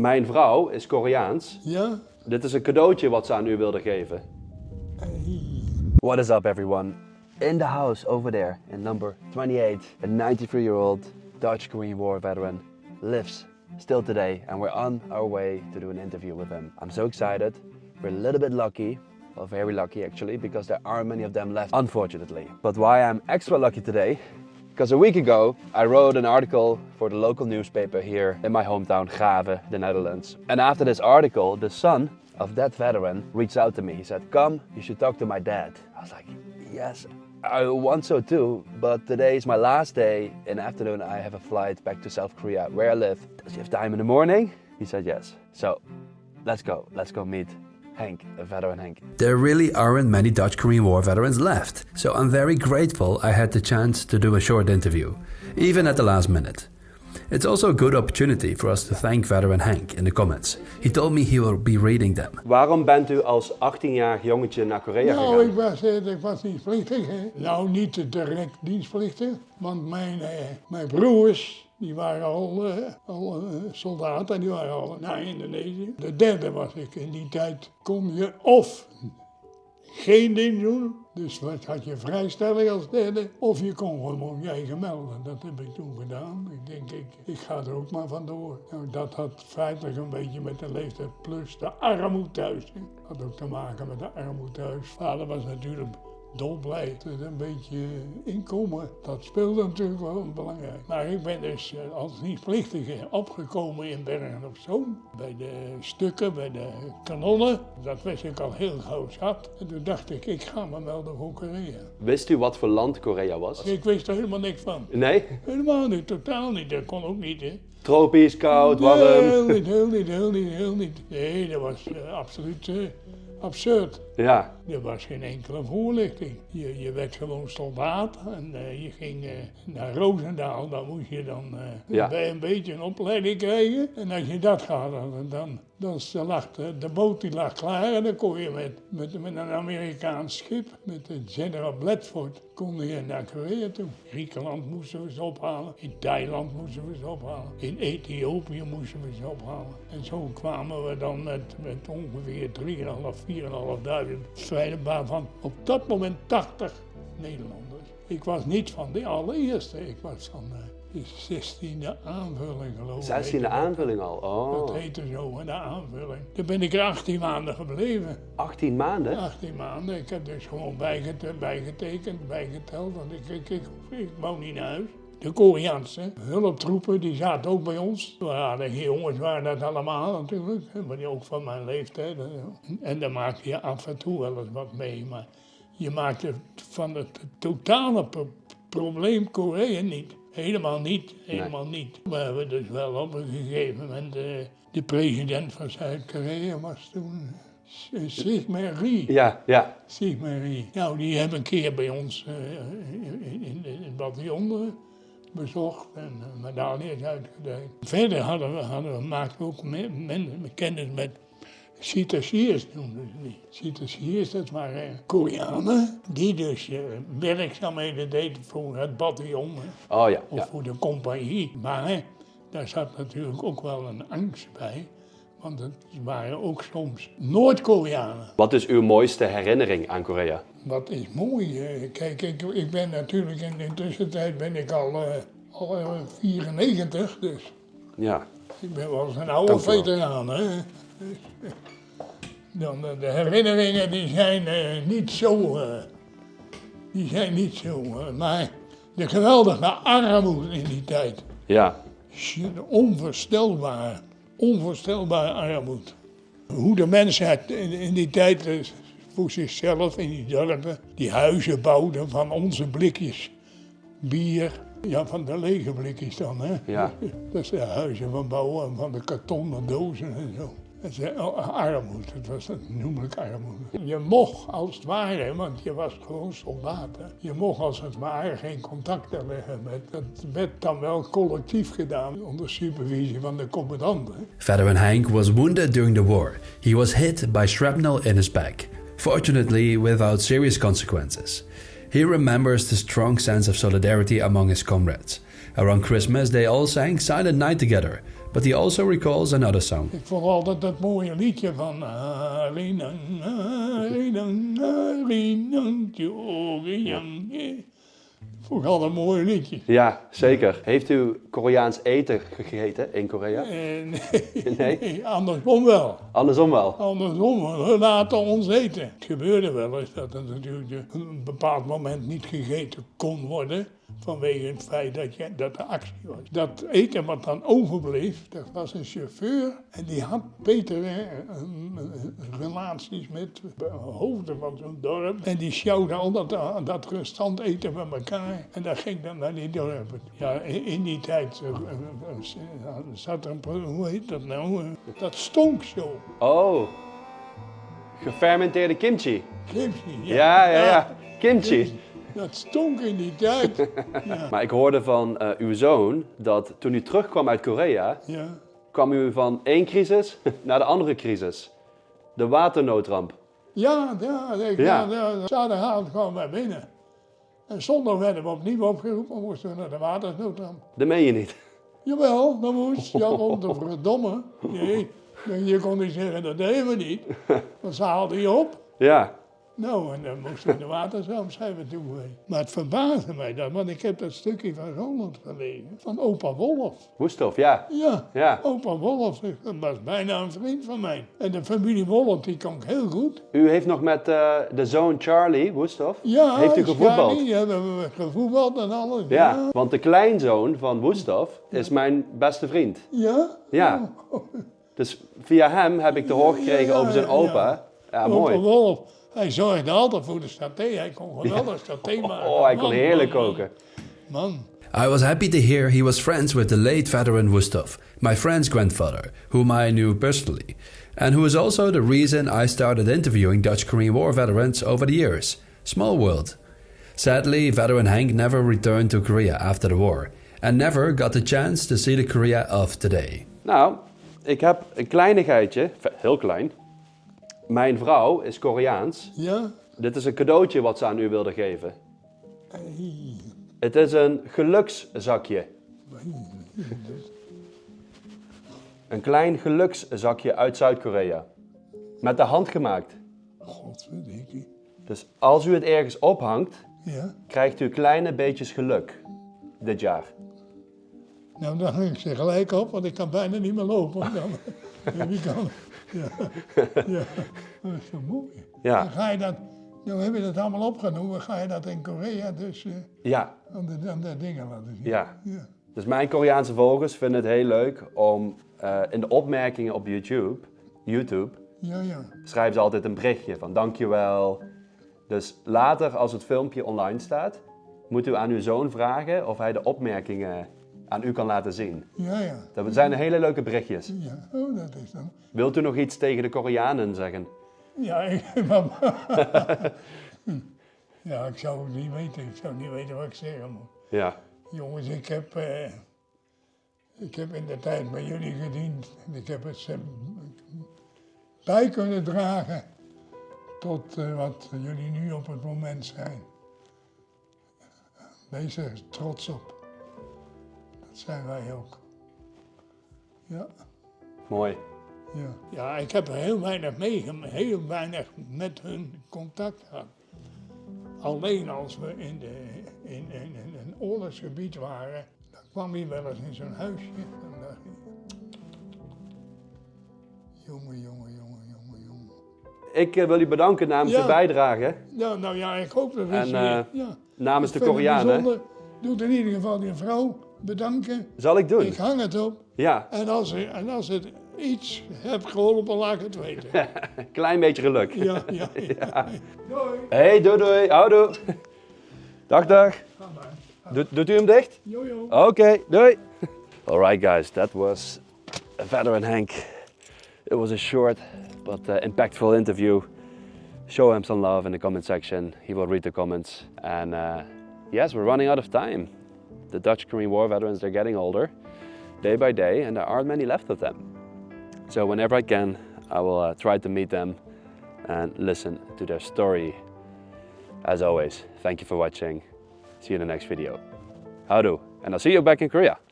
Mijn vrouw is Koreaans. Ja? Dit is een cadeautje wat ze aan u wilde geven. Hey. What is up everyone? In the house over there, in number 28, a 93-year-old Dutch Korean War veteran lives still today, and we're on our way to do an interview with him. I'm so excited. We're a little bit lucky, well, very lucky actually, because there aren't many of them left, unfortunately. But why I'm extra lucky today, because a week ago I wrote an article for the local newspaper here in my hometown, Grave, the Netherlands. And after this article, the son of that veteran reached out to me. He said, "Come, you should talk to my dad." I was like, yes, I want so too, but today is my last day. In the afternoon I have a flight back to South Korea, where I live. Does he have time in the morning? He said yes. So, let's go meet Henk, veteran Henk. There really aren't many Dutch Korean War veterans left, so I'm very grateful I had the chance to do a short interview, even at the last minute. It's also a good opportunity for us to thank veteran Henk in the comments. He told me he will be reading them. Waarom bent u als 18-jarig jongetje naar Korea gegaan? Nou, ik was dienstplichtig. Hè. Nou, niet direct dienstplichtig, want mijn broers, die waren al soldaten, die waren al naar Indonesië. De derde was ik. In die tijd kon je of geen dienst doen, dus wat had je vrijstelling als derde, of je kon gewoon je eigen melden. Dat heb ik toen gedaan. Ik denk, ik ga er ook maar vandoor. Nou, dat had feitelijk een beetje met de leeftijd plus de armoede thuis. Hè. Had ook te maken met de armoede thuis. Vader was natuurlijk dolblij. Het een beetje inkomen, dat speelde natuurlijk wel belangrijk. Maar ik ben dus als dienstplichtige opgekomen in Bergen op Zoom. Bij de stukken, bij de kanonnen. Dat wist ik al heel gauw zat. En toen dacht ik ga me melden voor Korea. Wist u wat voor land Korea was? Ik wist er helemaal niks van. Nee? Helemaal niet, totaal niet. Dat kon ook niet, hè. Tropisch, koud, warm? Heel niet. Nee, dat was absoluut absurd. Ja. Er was geen enkele voorlichting. Je werd gewoon soldaat en je ging naar Roosendaal. Dan moest je dan bij een beetje een opleiding krijgen. En als je dat had, dan lag de boot die lag klaar. En dan kon je met een Amerikaans schip, met de General Bradford, kon je naar Korea toe. Griekenland moesten we ze ophalen. In Thailand moesten we ze ophalen. In Ethiopië moesten we ze ophalen. En zo kwamen we dan met ongeveer 3.500, 4.500 strijdbaar van op dat moment 80 Nederlanders. Ik was niet van de allereerste, ik was van de 16e aanvulling geloof ik. 16e aanvulling al? Oh. Dat heette zo, de aanvulling. Toen ben ik er 18 maanden gebleven. 18 maanden? 18 maanden. Ik heb dus gewoon bijgetekend, bijgeteld, want ik wou niet naar huis. De Koreaanse hulptroepen, die zaten ook bij ons. De jongens waren dat allemaal natuurlijk, maar die ook van mijn leeftijd. En dan maak je af en toe wel eens wat mee, maar je maakt van het totale probleem Korea niet. Helemaal niet, helemaal niet. We hebben dus wel op een gegeven moment, de president van Zuid-Korea was toen Reek. Ja. Reek. Nou, die hebben een keer bij ons in het bataljon bezocht en medailles uitgedeeld. Verder maakten we ook kennis met citaciers, noemden ze die. Citaciers, dat waren Koreanen die dus werkzaamheden deden voor het bataljon. Oh ja. Of voor de compagnie. Maar daar zat natuurlijk ook wel een angst bij. Want het waren ook soms Noord-Koreanen. Wat is uw mooiste herinnering aan Korea? Wat is mooi. Kijk, ik ben natuurlijk in de tussentijd ben ik al 94, dus ja. Ik ben wel eens een oude veteraan. Hè? Dan, de herinneringen die zijn niet zo, maar de geweldige armoede in die tijd. Ja. Onvoorstelbare armoede. Hoe de mensheid in die tijd voor zichzelf in die dorpen die huizen bouwden van onze blikjes bier. Ja, van de lege blikjes dan, hè. Ja. Dat is de huizen van bouwen, van de kartonnen dozen en zo. Dat is armoede, het was noemelijk armoede. Je mocht als het ware, want je was gewoon soldaat, hè. Je mocht als het ware geen contacten leggen met. Dat werd dan wel collectief gedaan onder supervisie van de commandant. Veteran Henk was wounded during the war. He was hit by shrapnel in his back, fortunately without serious consequences. He remembers the strong sense of solidarity among his comrades. Around Christmas they all sang Silent Night together, But he also recalls another song. Ik vond altijd dat mooie liedje van vond ik altijd een mooi liedje. Ja, zeker. Heeft u Koreaans eten gegeten in Korea? Nee, andersom wel. Andersom wel? Andersom, we laten ons eten. Het gebeurde wel eens dat er natuurlijk op een bepaald moment niet gegeten kon worden. Vanwege het feit dat er actie was. Dat eten wat dan overbleef, dat was een chauffeur. En die had betere relaties met hoofden van zo'n dorp. En die sjouwde al dat restant eten bij elkaar. En dat ging dan naar die dorpen. Ja, in die tijd zat er een, hoe heet dat nou? Dat stonk zo. Oh, gefermenteerde kimchi. Kimchi, Ja. Kimchi. Dat stonk in die tijd. Ja. Maar ik hoorde van uw zoon dat toen u terugkwam uit Korea, kwam u van één crisis naar de andere crisis. De waternoodramp. Ja. Zaterdagavond kwamen wij binnen. En zondag werden we opnieuw opgeroepen, moesten we naar de waternoodramp. Dat meen je niet. Jawel, dat moest. Ja, om te verdomme. Nee, je kon niet zeggen, dat deden we niet. Want ze haalden je op. Ja. Nou, en dan moesten we de waterramp zijn we toen geweest. Maar het verbaasde mij dat, want ik heb dat stukje van Ronald gelezen. Van opa Wolf. Woesthof, ja. Ja, opa Wolf, dat was bijna een vriend van mij. En de familie Wolf, die kon ik heel goed. U heeft nog met de zoon Charlie Woesthof, ja, heeft u gevoetbald? Charlie, ja, hebben we gevoetbald en alles. Ja, want de kleinzoon van Woesthof is mijn beste vriend. Ja? Ja. Dus via hem heb ik te horen gekregen over zijn opa. Ja, mooi. Opa Wolf. Hij zorgde altijd voor de saté. Hij kon geweldig saté maken. Oh, hij kon heerlijk koken. Man. I was happy to hear he was friends with the late veteran Wustov, my friend's grandfather, whom I knew personally, and who was also the reason I started interviewing Dutch-Korean War veterans over the years. Small world. Sadly, veteran Henk never returned to Korea after the war, and never got the chance to see the Korea of today. Nou, ik heb een kleinigheidje, heel klein. Mijn vrouw is Koreaans. Ja? Dit is een cadeautje wat ze aan u wilde geven. Hey. Het is een gelukszakje. Een klein gelukszakje uit Zuid-Korea. Met de hand gemaakt. Godverdikke. Dus als u het ergens ophangt, Ja? krijgt u kleine beetjes geluk. Dit jaar. Nou, dan hang ik ze gelijk op, want ik kan bijna niet meer lopen. Dan, wie kan... Ja, dat is zo mooi. Ja. Dan ga je dat, nou heb je dat allemaal opgenomen, ga je dat in Korea dus Ja. aan de dingen laten zien. Ja. Dus mijn Koreaanse volgers vinden het heel leuk om in de opmerkingen op YouTube Ja. schrijven ze altijd een berichtje van dankjewel. Dus later als het filmpje online staat, moet u aan uw zoon vragen of hij de opmerkingen aan u kan laten zien. Ja. Dat zijn hele leuke berichtjes. Ja, oh, dat is dan. Wilt u nog iets tegen de Koreanen zeggen? Ja, ik zou het niet weten. Ik zou niet weten wat ik zeggen moet. Ja. Jongens, ik heb in de tijd bij jullie gediend. En ik heb het bij kunnen dragen tot wat jullie nu op het moment zijn. Wees er trots op. Dat zijn wij ook. Ja. Mooi. Ja, ik heb er heel weinig met hun contact gehad. Alleen als we in een oorlogsgebied waren, dan kwam hij wel eens in zo'n huisje. En dacht ik, jongen. Ik wil u bedanken namens de bijdrage. Ja, nou ja, ik hoop dat het namens de Koreanen. Doe in ieder geval je vrouw bedanken. Zal ik doen? Ik hang het op. Ja. En als het iets hebt geholpen, laat ik het weten. Klein beetje geluk. Ja. Doei. Hey, doei. Houdoe. Dag. Ga maar. Doet u hem dicht? Jo. Okay, doei. All right, guys, that was veteran Henk. It was a short but impactful interview. Show him some love in the comment section. He will read the comments. And yes, we're running out of time. The Dutch Korean War veterans, they're getting older day by day, and there aren't many left of them. So whenever I can, I will try to meet them and listen to their story. As always, thank you for watching. See you in the next video. Howdo, and I'll see you back in Korea.